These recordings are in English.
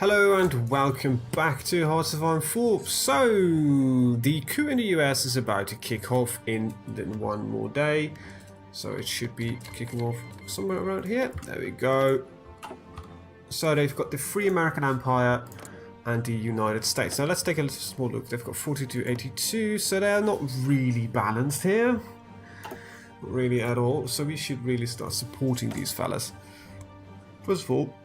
Hello and welcome back to Hearts of Iron 4. So, the coup in the US is about to kick off in one more day. So it should be kicking off somewhere around here. There we go. So they've got the Free American Empire and the United States. Now let's take a small look. They've got 42-82, so they're not really balanced here. Not really at all. So we should really start supporting these fellas. First of all,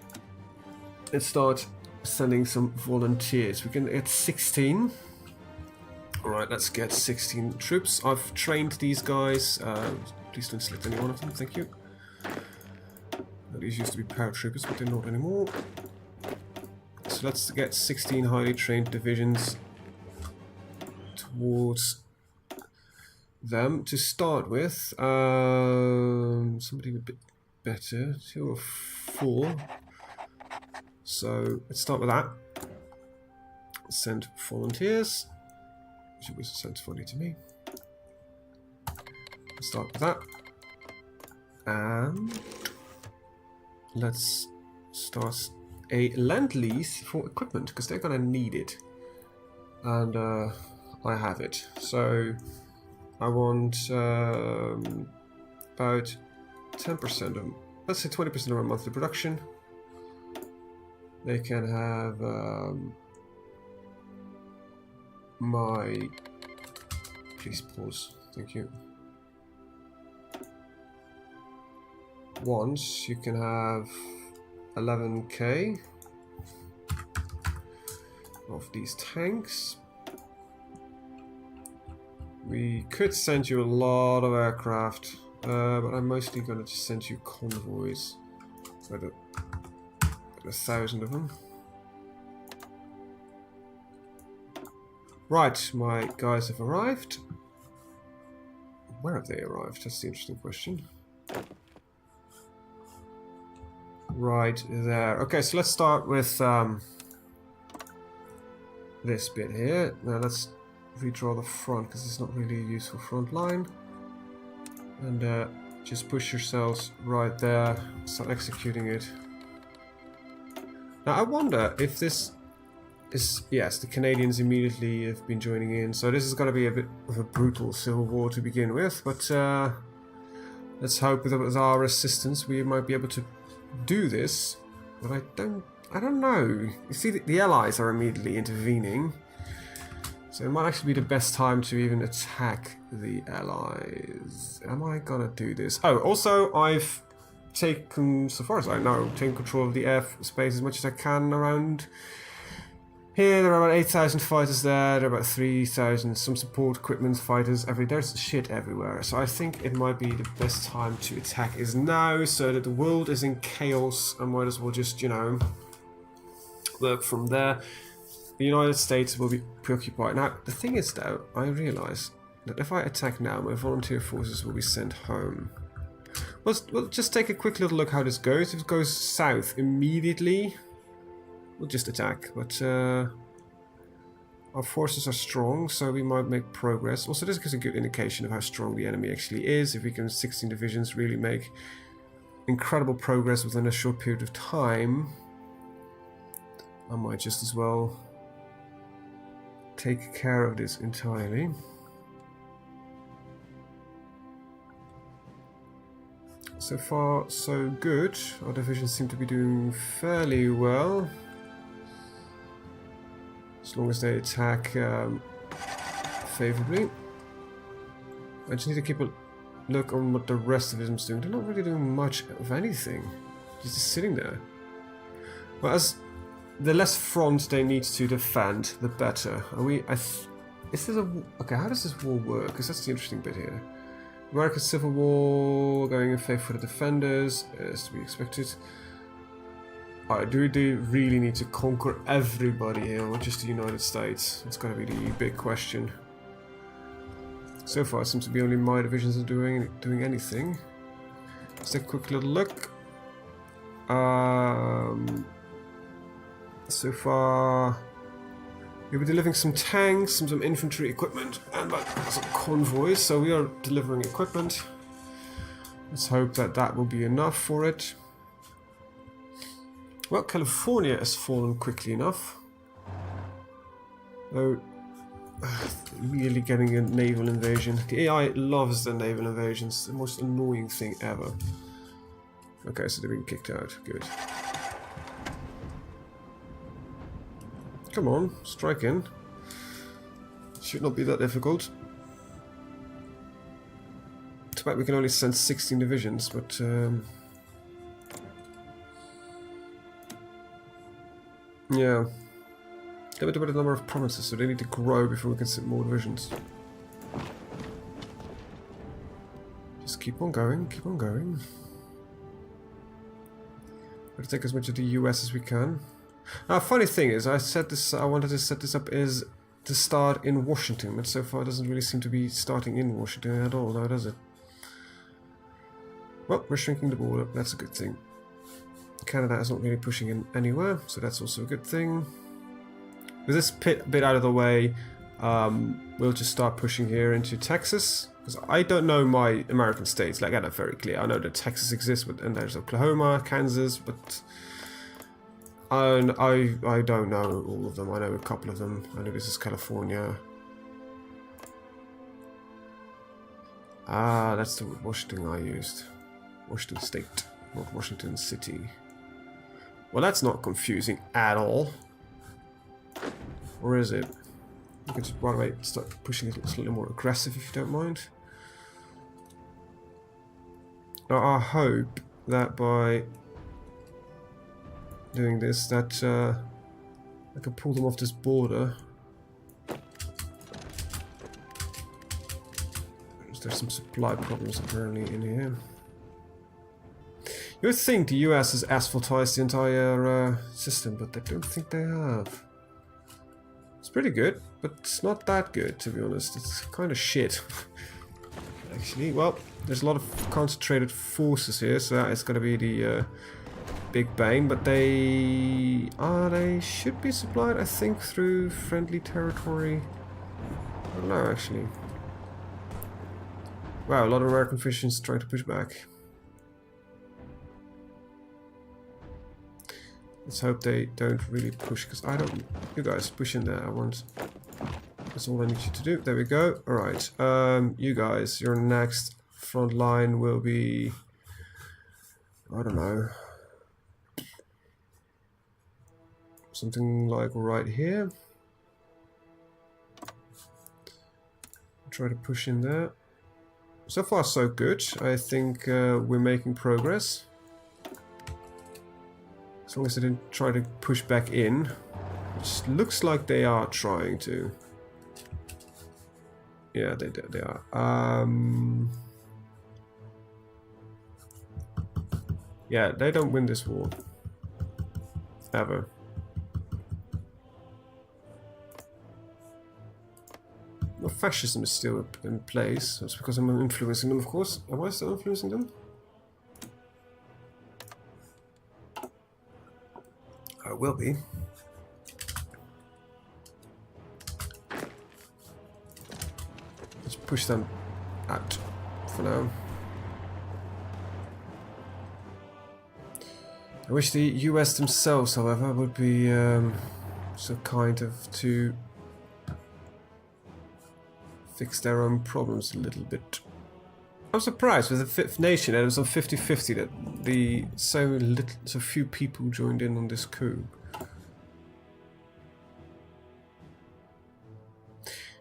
let's start sending some volunteers. We can get 16. Alright, let's get 16 troops. I've trained these guys. Please don't select any one of them, thank you. These used to be paratroopers, but they're not anymore. So let's get 16 highly trained divisions towards them to start with. Somebody a bit better, 2 or 4. So let's start with that. Send volunteers. Which always sounds funny to me. Let's start with that. And let's start a land lease for equipment because they're gonna need it. And I have it. So I want about 10% of them. Let's say 20% of our monthly production. They can have my... Please pause. Thank you. Once you can have 11k of these tanks. We could send you a lot of aircraft, but I'm mostly going to just send you convoys. So 1,000 of them. Right, my guys have arrived. Where have they arrived? That's the interesting question. Right there. Okay, so let's start with this bit here. Now let's redraw the front because it's not really a useful front line. And just push yourselves right there. Start executing it. Now I wonder if this is... Yes, the Canadians immediately have been joining in. So this is going to be a bit of a brutal civil war to begin with. But let's hope that with our assistance we might be able to do this. But I don't know. You see, the Allies are immediately intervening. So it might actually be the best time to even attack the Allies. Am I going to do this? Oh, also I've taken, so far as I know, taken control of the airspace as much as I can around here. There are about 8,000 fighters there, there are about 3,000, some support equipment fighters, there's shit everywhere. So I think it might be the best time to attack is now, so that the world is in chaos. I might as well just, you know, work from there. The United States will be preoccupied. Now, the thing is though, I realize that if I attack now, my volunteer forces will be sent home. We'll just take a quick little look how this goes. If it goes south immediately, we'll just attack. But our forces are strong, so we might make progress. Also, this gives a good indication of how strong the enemy actually is. If we can, 16 divisions, really make incredible progress within a short period of time, I might just as well take care of this entirely. So far, so good. Our divisions seem to be doing fairly well. As long as they attack favorably. I just need to keep a look on what the rest of them is doing. They're not really doing much of anything. Just sitting there. Well, as the less front they need to defend, the better. Are we... is this a... Okay, how does this war work? Because that's the interesting bit here. American Civil War, going in favor of the defenders, as to be expected. Alright, do we really need to conquer everybody here, or just the United States? That's going to be the big question. So far, it seems to be only my divisions are doing anything. Let's take a quick little look. So far, we'll be delivering some tanks, some infantry equipment, and some convoys. So we are delivering equipment. Let's hope that that will be enough for it. Well, California has fallen quickly enough. Oh, immediately getting a naval invasion. The AI loves the naval invasions. The most annoying thing ever. Okay, so they've been kicked out. Good. Come on, strike in. Should not be that difficult. Too bad we can only send 16 divisions, but yeah. Limited by the number of provinces, so they need to grow before we can send more divisions. Just keep on going, keep on going. Gotta take as much of the US as we can. Now, funny thing is, I wanted to set this up as to start in Washington, but so far it doesn't really seem to be starting in Washington at all, now does it? Well, we're shrinking the border, that's a good thing. Canada is not really pushing in anywhere, so that's also a good thing. With this bit out of the way, we'll just start pushing here into Texas. Because I don't know my American states, like I know very clear. I know that Texas exists, and there's Oklahoma, Kansas, but I don't know all of them. I know a couple of them. I know this is California. Ah, that's the Washington I used. Washington State, not Washington City. Well, that's not confusing at all. Or is it? You can just right away start pushing it slightly more aggressive if you don't mind. Now I hope that by doing this that I can pull them off this border. There's some supply problems apparently in here. You would think the US has asphaltized the entire system, but I don't think they have. It's pretty good, but it's not that good, to be honest. It's kind of shit. Actually, well, there's a lot of concentrated forces here, so that is going to be the big bane, but they should be supplied, I think, through friendly territory. I don't know, actually. Wow, a lot of American fissions trying to push back. Let's hope they don't really push, because I don't... You guys, push in there, I want... That's all I need you to do. There we go. Alright, you guys, your next front line will be... I don't know... Something like right here. Try to push in there. So far so good. I think we're making progress. As long as they didn't try to push back in. Which looks like they are trying to. Yeah, they are. Yeah, they don't win this war. Ever. Well, fascism is still in place. That's because I'm influencing them, of course. Am I still influencing them? I will be. Let's push them out for now. I wish the US themselves, however, would be so kind of to fix their own problems a little bit. I'm surprised with the fifth nation that it was on 50-50 that the so few people joined in on this coup.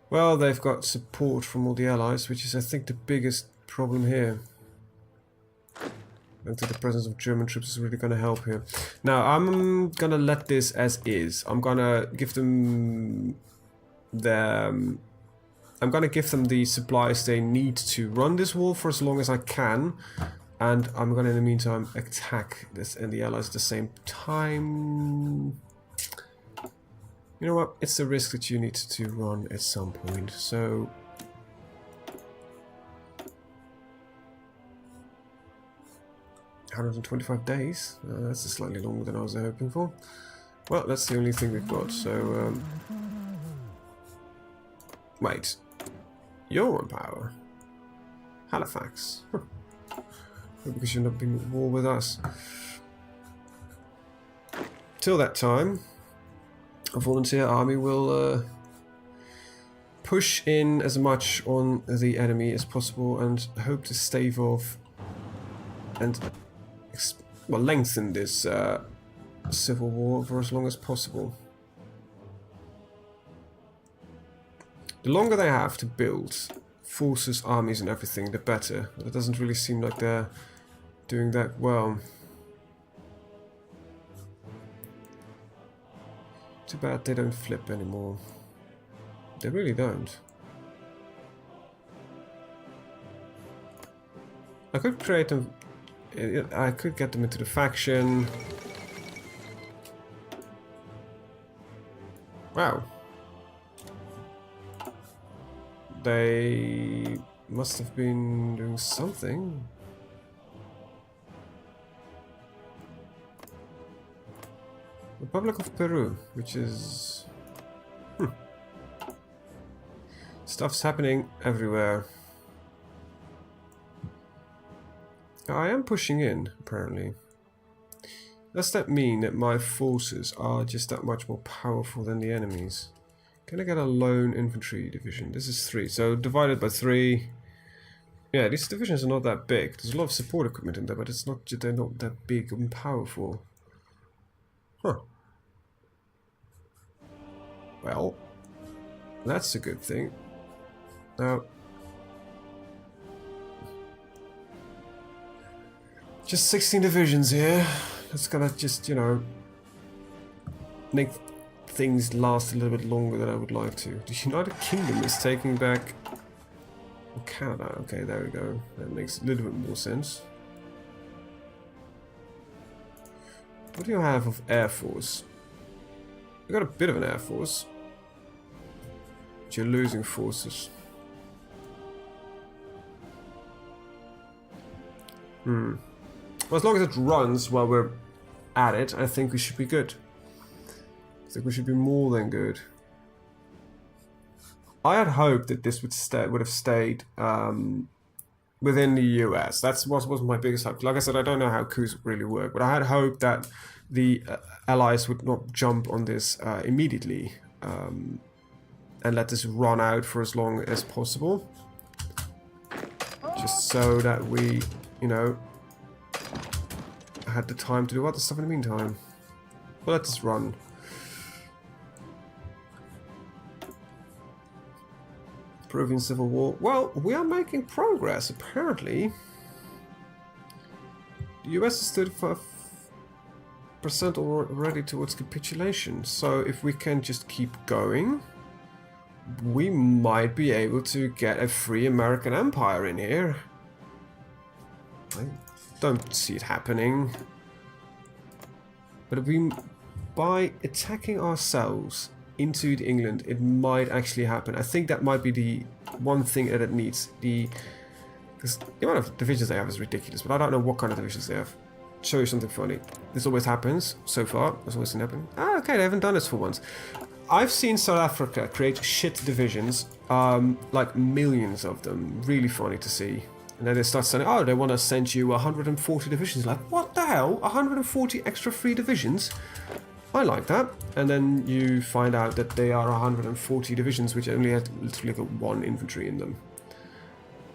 Well, they've got support from all the allies, which is I think the biggest problem here. I don't think the presence of German troops is really going to help here. Now, I'm going to let this as is. I'm going to give them I'm going to give them the supplies they need to run this war for as long as I can. And I'm going to, in the meantime, attack this and the allies at the same time. You know what? It's the risk that you need to run at some point. So... 125 days? That's slightly longer than I was hoping for. Well, that's the only thing we've got, so... Wait. You're on power. Halifax. Huh. Because you're not being at war with us. till that time, a volunteer army will push in as much on the enemy as possible and hope to stave off and lengthen this civil war for as long as possible. The longer they have to build forces, armies and everything, the better. But it doesn't really seem like they're doing that well. Too bad they don't flip anymore. They really don't. I could create them. I could get them into the faction. Wow. They must have been doing something. Republic of Peru, which is... Stuff's happening everywhere. I am pushing in, apparently. Does that mean that my forces are just that much more powerful than the enemies? Can I get a lone infantry division? This is 3, so divided by 3. Yeah, these divisions are not that big. There's a lot of support equipment in there, but it's not, they're not that big and powerful. Huh. Well, that's a good thing. Now, just 16 divisions here. That's gonna just, you know, make things last a little bit longer than I would like to. The United Kingdom is taking back Canada. Okay, there we go. That makes a little bit more sense. What do you have of Air Force? You got a bit of an Air Force. But you're losing forces. Well, as long as it runs while we're at it, I think we should be good. I think we should be more than good. I had hoped that this would have stayed within the US. That was my biggest hope. Like I said, I don't know how coups really work, but I had hoped that the allies would not jump on this immediately and let this run out for as long as possible. Just so that we, you know, had the time to do other stuff in the meantime. But let this run. Peruvian Civil War. Well, we are making progress, apparently. The US is 35% already towards capitulation. So if we can just keep going, we might be able to get a free American empire in here. I don't see it happening. But if we, by attacking ourselves into England, it might actually happen. I think that might be the one thing that it needs. Because the amount of divisions they have is ridiculous, but I don't know what kind of divisions they have. Show you something funny. This always happens so far. It's always been happening. Ah, okay, they haven't done this for once. I've seen South Africa create shit divisions, like millions of them. Really funny to see. And then they start saying, oh, they want to send you 140 divisions. Like, what the hell? 140 extra free divisions? I like that. And then you find out that they are 140 divisions which only had literally got 1 infantry in them.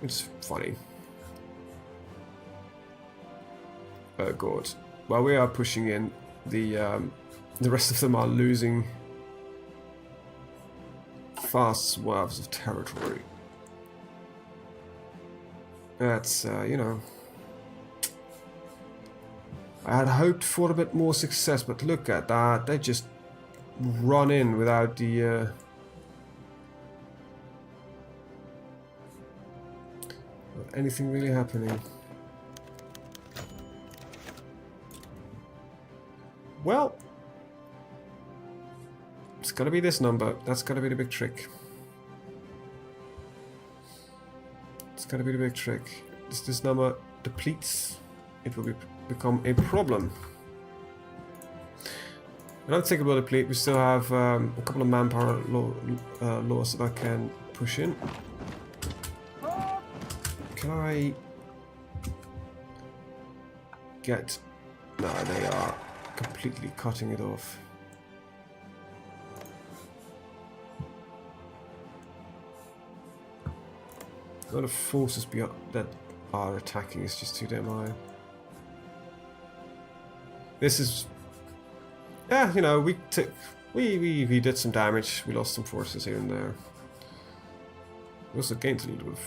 It's funny. Oh god. Well, we are pushing in. The rest of them are losing vast swaths of territory. That's, you know... I had hoped for a bit more success, but look at that. They just run in without the... anything really happening. Well... it's gotta be this number. That's gotta be the big trick. It's gotta be the big trick. If this number depletes, it will become a problem. I don't think it will deplete. We still have a couple of manpower laws that I can push in. Can I get... no, they are completely cutting it off. A lot of forces beyond that are attacking is just too damn high. This is, yeah, you know, we did some damage. We lost some forces here and there. We also gained a little bit of,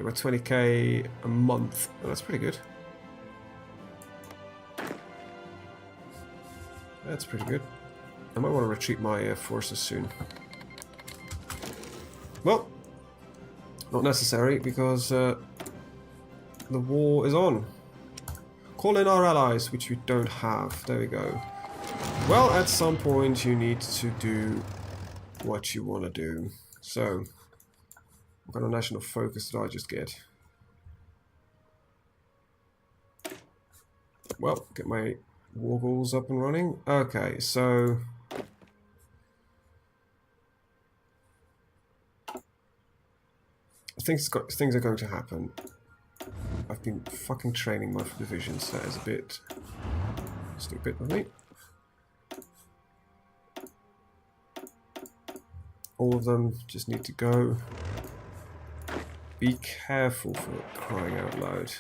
about 20k a month. Oh, that's pretty good. That's pretty good. I might want to retreat my forces soon. Well, not necessary, because the war is on. Call in our allies, which we don't have. There we go. Well, at some point you need to do what you want to do. So, what kind of national focus did I just get? Well, get my war goals up and running. Okay, so... things are going to happen. I've been fucking training my divisions. That is a bit stupid of me. All of them just need to go. Be careful, for crying out loud.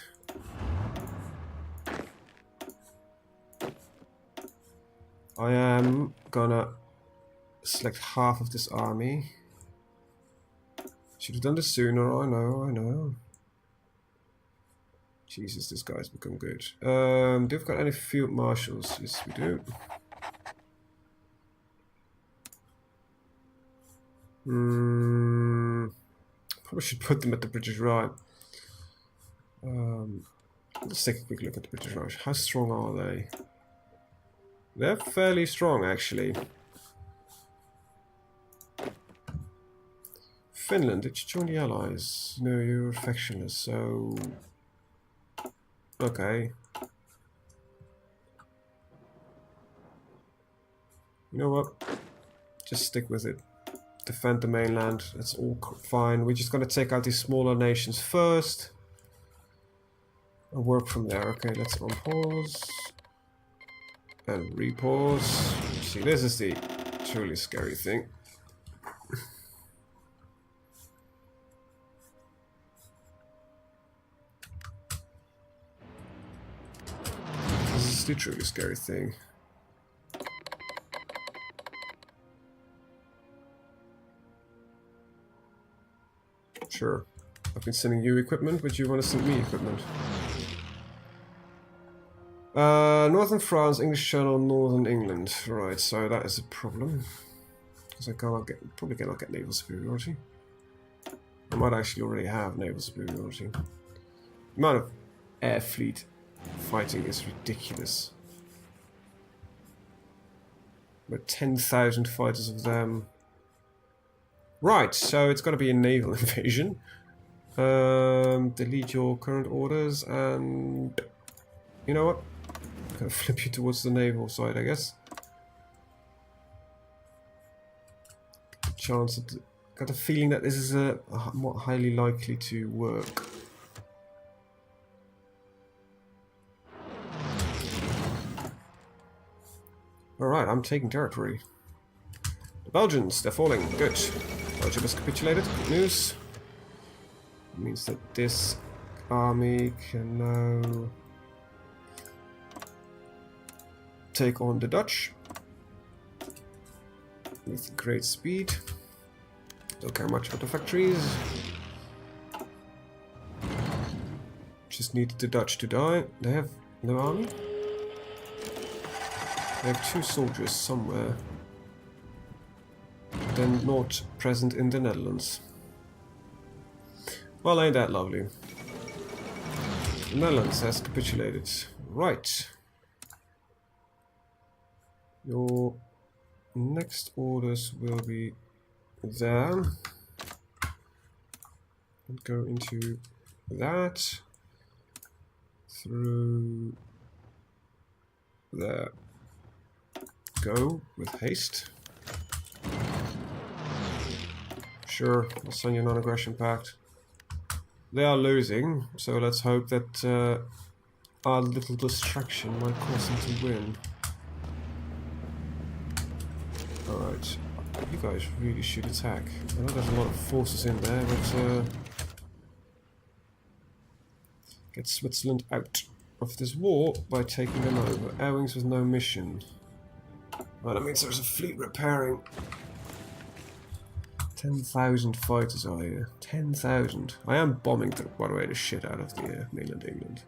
I am gonna select half of this army. Should have done this sooner, I know. Jesus, this guy's become good. Do we got any field marshals? Yes, we do. Probably should put them at the British Raj. Let's take a quick look at the British Raj. How strong are they? They're fairly strong, actually. Finland, did you join the Allies? No, you're factionless, so... okay. You know what? Just stick with it. Defend the mainland, that's all fine. We're just gonna take out these smaller nations first. And work from there. Okay, let's unpause. And repause. See, this is the truly scary thing. This is the truly scary thing. Sure. I've been sending you equipment, but you want to send me equipment. Northern France, English Channel, Northern England. Right, so that is a problem. Because I probably cannot get naval superiority. I might actually already have naval superiority. The amount of air fleet fighting is ridiculous. About 10,000 fighters of them. Right, so it's got to be a naval invasion. Delete your current orders and... you know what? I'm going to flip you towards the naval side, I guess. Chance of... got a feeling that this is more highly likely to work. Alright, I'm taking territory. The Belgians, they're falling. Good. Belgium has capitulated. Good news. It means that this army can now take on the Dutch with great speed. Don't care much about the factories. Just need the Dutch to die. They have no army. They have 2 soldiers somewhere. They're not present in the Netherlands. Well, ain't that lovely? The Netherlands has capitulated. Right. Your next orders will be there. And go into that. Through there. Go with haste. Sure, I'll sign your non-aggression pact. They are losing, so let's hope that our little distraction might cause them to win. Alright, you guys really should attack. I know there's a lot of forces in there, but get Switzerland out of this war by taking them over. Airwings with no mission. Well, that means there's a fleet repairing. 10,000 fighters are here. 10,000. I am bombing, by the way, the shit out of the mainland England.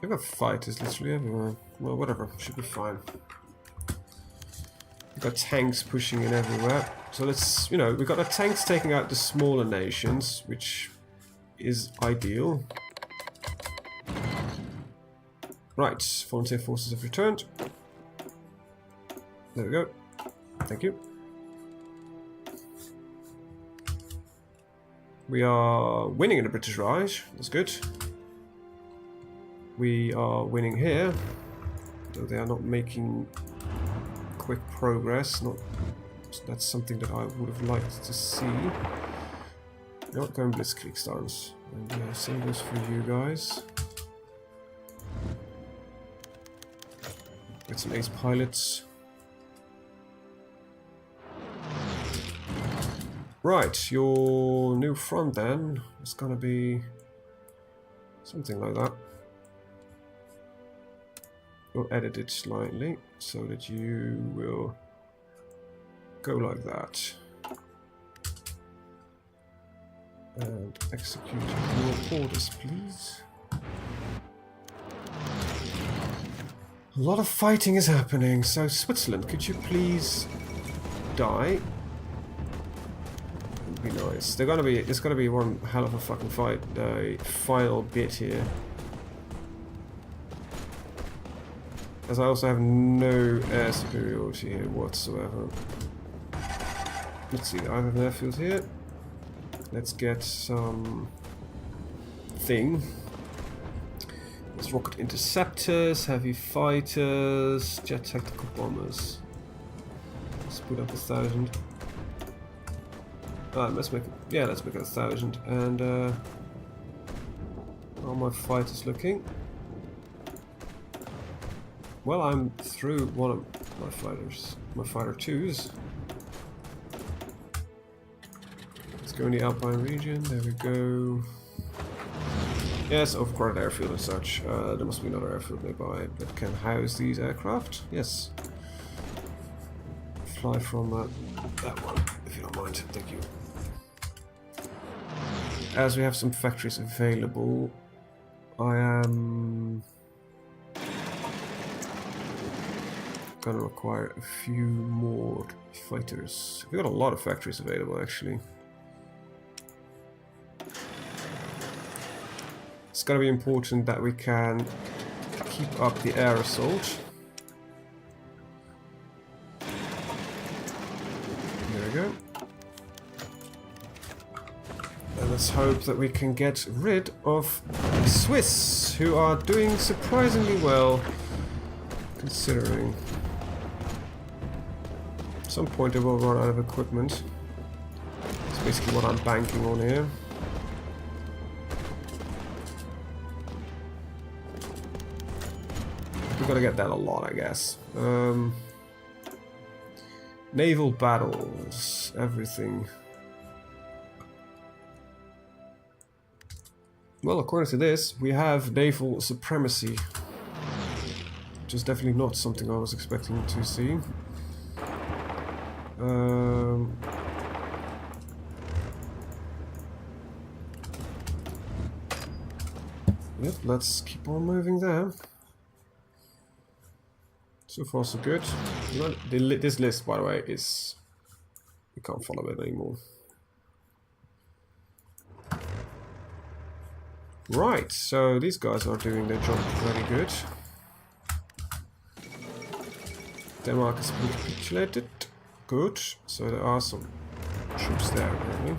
I've got fighters literally everywhere. Well, whatever. Should be fine. We've got tanks pushing in everywhere. So let's, you know, we've got our tanks taking out the smaller nations, which is ideal. Right, volunteer forces have returned. There we go. Thank you. We are winning in the British Raj. That's good. We are winning here, though they are not making quick progress. That's something that I would have liked to see. They're not going blitzkrieg stance. And yeah, same goes for you guys. Get some ace pilots. Right, your new front then is gonna be something like that. We'll edit it slightly so that you will go like that. And execute your orders, please. A lot of fighting is happening, so Switzerland, could you please die? Would be nice. There's gonna be one hell of a fucking fight, the final bit here. As I also have no air superiority here whatsoever. Let's see, I have an airfield here. Let's get some thing. There's rocket interceptors, heavy fighters, jet tactical bombers. Let's put up 1,000. Let's make it, yeah, let's make it 1,000. And how are my fighters looking? Well, I'm through one of my fighters, my fighter 2s. Let's go in the Alpine region. There we go. Yes, overcrowded airfield and such. There must be another airfield nearby that can house these aircraft. Yes. Fly from that one, if you don't mind. Thank you. As we have some factories available, I am gonna require a few more fighters. We've got a lot of factories available, actually. It's gonna be important that we can keep up the air assault. There we go. And let's hope that we can get rid of the Swiss, who are doing surprisingly well, considering. At some point they will run out of equipment. That's basically what I'm banking on here. We're gonna get that a lot, I guess. Naval battles, everything. Well, according to this, we have naval supremacy, which is definitely not something I was expecting to see. Yep, let's keep on moving there. So far, so good. This list, by the way, is... we can't follow it anymore. Right, so these guys are doing their job very good. Denmark has been capitulated. Good. So there are some troops there, really.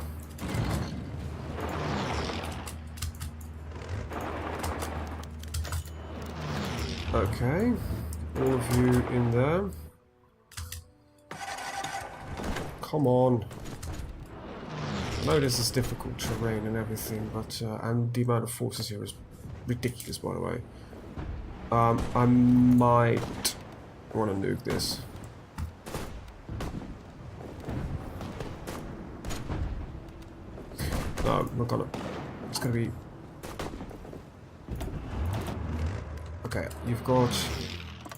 Okay. All of you in there. Come on. I know this is difficult terrain and everything, but and the amount of forces here is ridiculous, by the way. I might want to nuke this. No, I'm not gonna. It's gonna be. Okay, you've got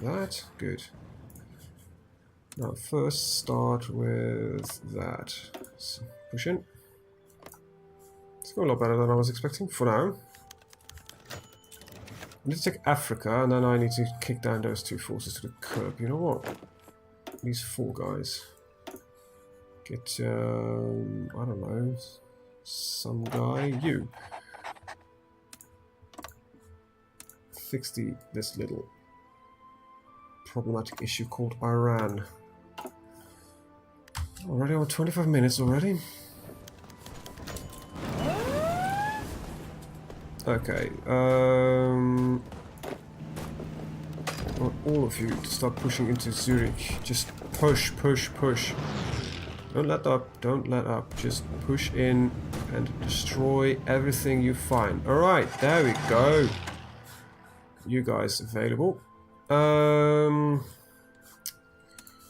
that. Good. Now, first start with that. So push in. It's going a lot better than I was expecting for now. I need to take Africa, and then I need to kick down those 2 forces to the curb. You know what? These 4 guys. Get, I don't know, some guy. You. Fix this little problematic issue called Iran. Already on 25 minutes already. Okay, I want all of you to start pushing into Zurich. Just push, push, push. Don't let up, don't let up. Just push in and destroy everything you find. Alright, there we go. You guys available.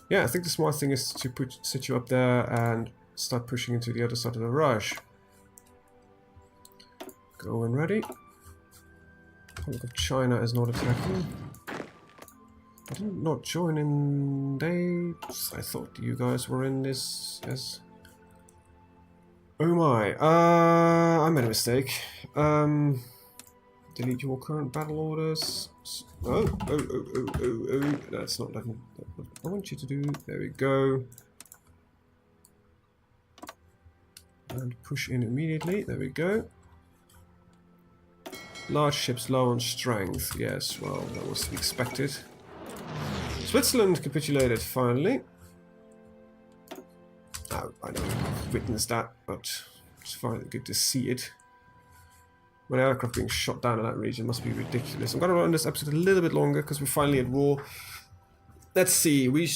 Yeah, I think the smart thing is to sit you up there and start pushing into the other side of the rush. Go when ready. Republic of China is not attacking. I did not join in dates. I thought you guys were in this as... Oh my, I made a mistake. Delete your current battle orders. Oh, that's not what I want you to do. There we go. And push in immediately. There we go. Large ships low on strength. Yes, well, that was to be expected. Switzerland capitulated finally. Oh, I know I've witnessed that, but it's finally good to see it. When aircraft being shot down in that region must be ridiculous. I'm going to run this episode a little bit longer because we're finally at war. Let's see, we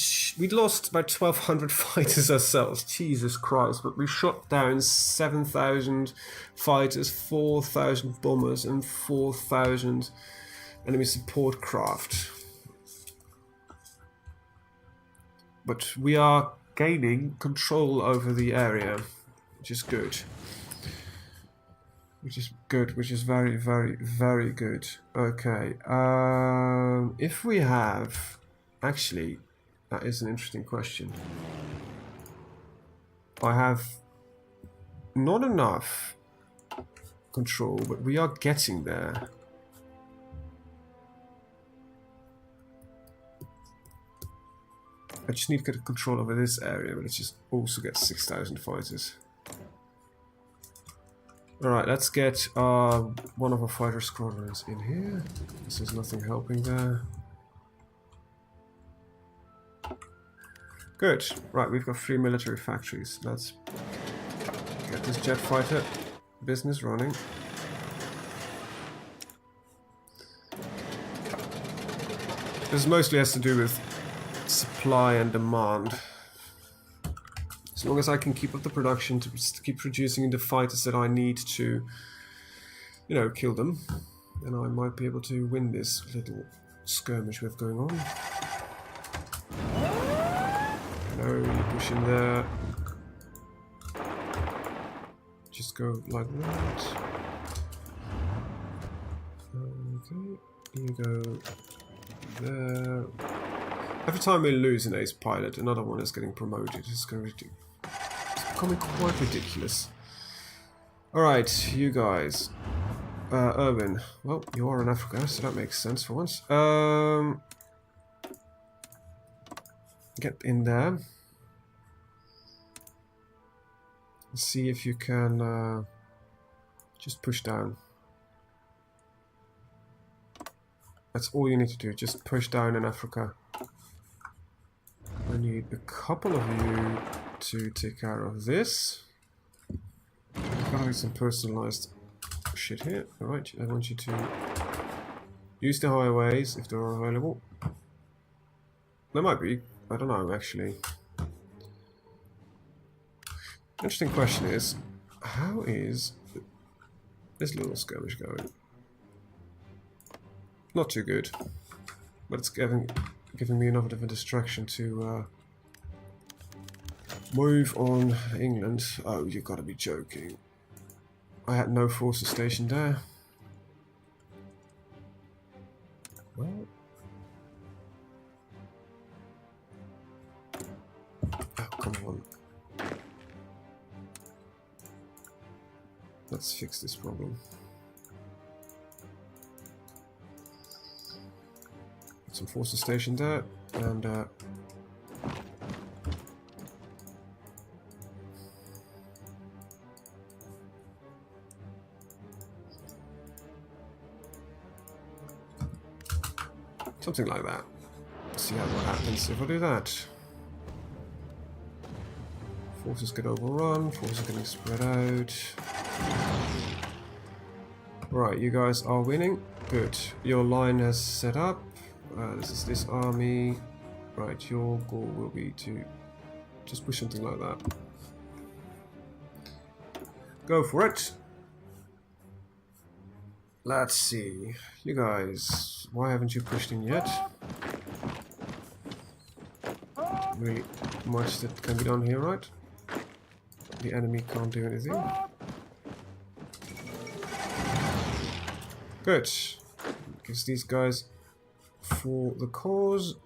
lost about 1,200 fighters ourselves, Jesus Christ, but we shot down 7,000 fighters, 4,000 bombers, and 4,000 enemy support craft. But we are gaining control over the area, which is good. Which is good, which is very, very, very good. Okay, if we have... Actually, that is an interesting question. I have not enough control, but we are getting there. I just need to get control over this area, but let's just also get 6,000 fighters. Alright, let's get one of our fighter squadrons in here. This is nothing helping there. Good. Right, we've got 3 military factories. Let's get this jet fighter business running. This mostly has to do with supply and demand. As long as I can keep up the production to keep producing the fighters that I need to, you know, kill them, then I might be able to win this little skirmish we have going on. No, you push in there. Just go like that. Okay, you go there. Every time we lose an ace pilot, another one is getting promoted. It's becoming quite ridiculous. Alright, you guys. Irwin. Well, you are in Africa, so that makes sense for once. Get in there. See if you can just push down. That's all you need to do, just push down in Africa. I need a couple of you to take care of this. I've got some personalized shit here. Alright, I want you to use the highways if they're available. There might be, I don't know actually. Interesting question is, how is this little skirmish going? Not too good. But it's giving me enough of a distraction to move on England. Oh, you gotta be joking. I had no forces stationed there. Well... Oh, come on. Let's fix this problem. Some forces stationed there, and something like that. Let's see what happens if I do that. Forces get overrun, forces getting spread out. Right, you guys are winning. Good. Your line has set up. This is this army. Right, your goal will be to just push something like that. Go for it. Let's see. You guys, why haven't you pushed in yet? Really much that can be done here, right? The enemy can't do anything. Good. Gives these guys for the cause.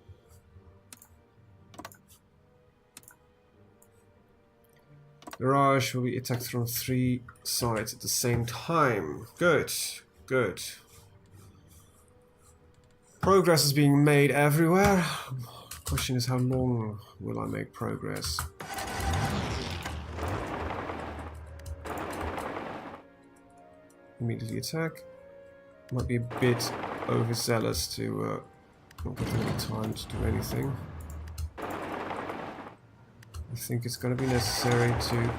The Raj will be attacked from 3 sides at the same time. Good. Good. Progress is being made everywhere. Question is, how long will I make progress? Immediately attack. Might be a bit overzealous to not give them any time to do anything. I think it's going to be necessary to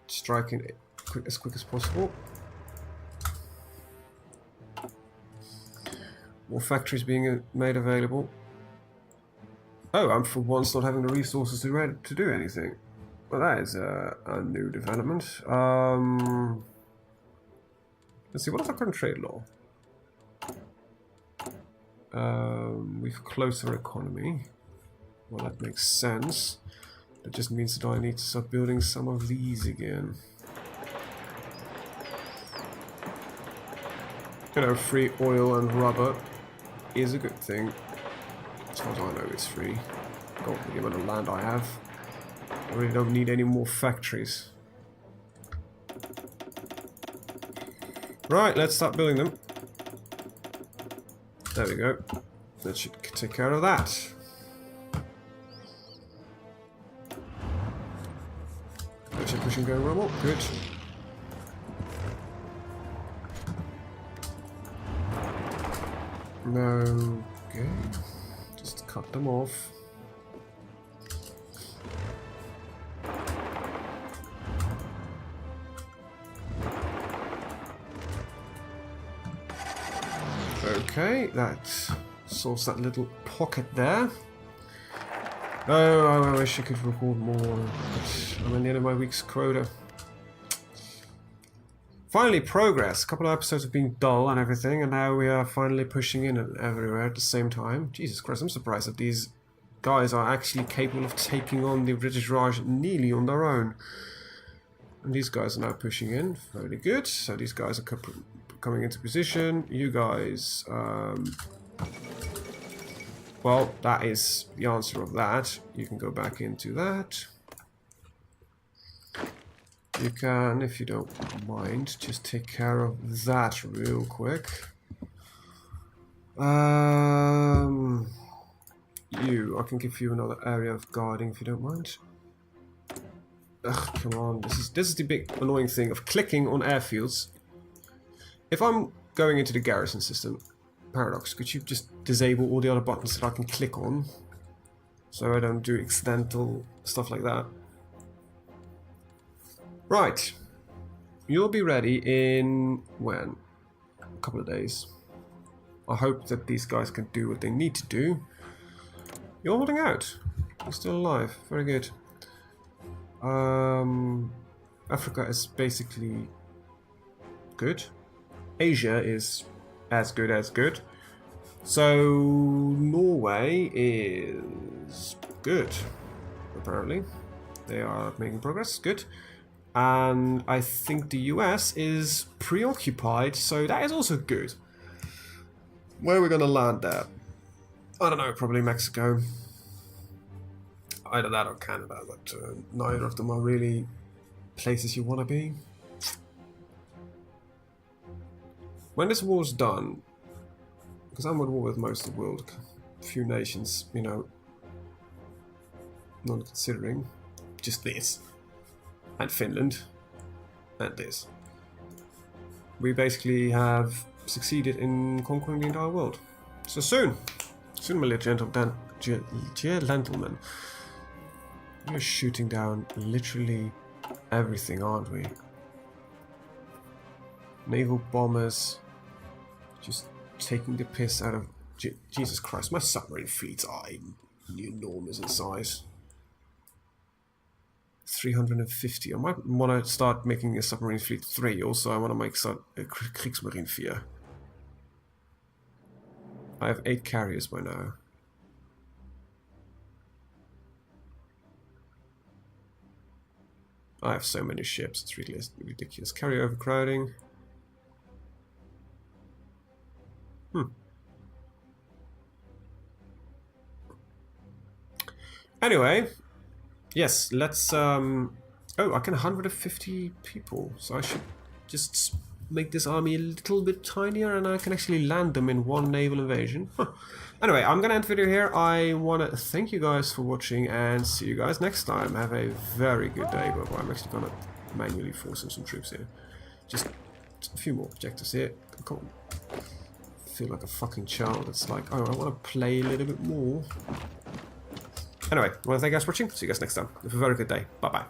strike in as quick as possible. More factories being made available. Oh, I'm for once not having the resources to do anything. Well, that is a new development. Let's see, what is our current trade law? We've closed our economy. Well, that makes sense. That just means that I need to start building some of these again. You know, free oil and rubber is a good thing. As far as I know, it's free. God, with the amount of land I have, I really don't need any more factories. Right, let's start building them. There we go. That should take care of that. Pushing going well. Good. No. Okay. Just cut them off. Okay, that solves that little pocket there. Oh, I wish I could record more, but I'm at the end of my week's quota. Finally, progress. A couple of episodes of being dull and everything, and now we are finally pushing in everywhere at the same time. Jesus Christ, I'm surprised that these guys are actually capable of taking on the British Raj nearly on their own. And these guys are now pushing in. Very good. So these guys are coming into position. You guys... well, that is the answer of that. You can go back into that. You can, if you don't mind, just take care of that real quick. I can give you another area of guarding if you don't mind. Ugh, come on. This is the big annoying thing of clicking on airfields. If I'm going into the garrison system, Paradox, could you just disable all the other buttons that I can click on, so I don't do accidental stuff like that? Right. You'll be ready in... when? A couple of days. I hope that these guys can do what they need to do. You're holding out. You're still alive. Very good. Africa is basically good. Asia is as good as good. So Norway is good, apparently. They are making progress, good. And I think the US is preoccupied, so that is also good. Where are we going to land there? I don't know, probably Mexico. Either that or Canada, but neither of them are really places you want to be. When this war's done, because I'm at war with most of the world, a few nations, you know, not considering just this, and Finland, and this. We basically have succeeded in conquering the entire world. So soon, my little gentlemen, we're shooting down literally everything, aren't we? Naval bombers, just taking the piss out of... Jesus Christ, my submarine fleets are enormous in size. 350. I might want to start making a submarine fleet 3. Also, I want to make a Kriegsmarine 4. I have 8 carriers by now. I have so many ships, it's really ridiculous. Carrier overcrowding. Anyway, yes, let's oh, I can 150 people, so I should just make this army a little bit tinier and I can actually land them in one naval invasion. Anyway, I'm gonna end the video here. I want to thank you guys for watching and see you guys next time. Have a very good day. But I'm actually gonna manually force in some troops here. Just a few more objectives here. Come on. I feel like a fucking child. It's like, oh, I want to play a little bit more. Anyway, I want to thank you guys for watching. See you guys next time. Have a very good day. Bye bye.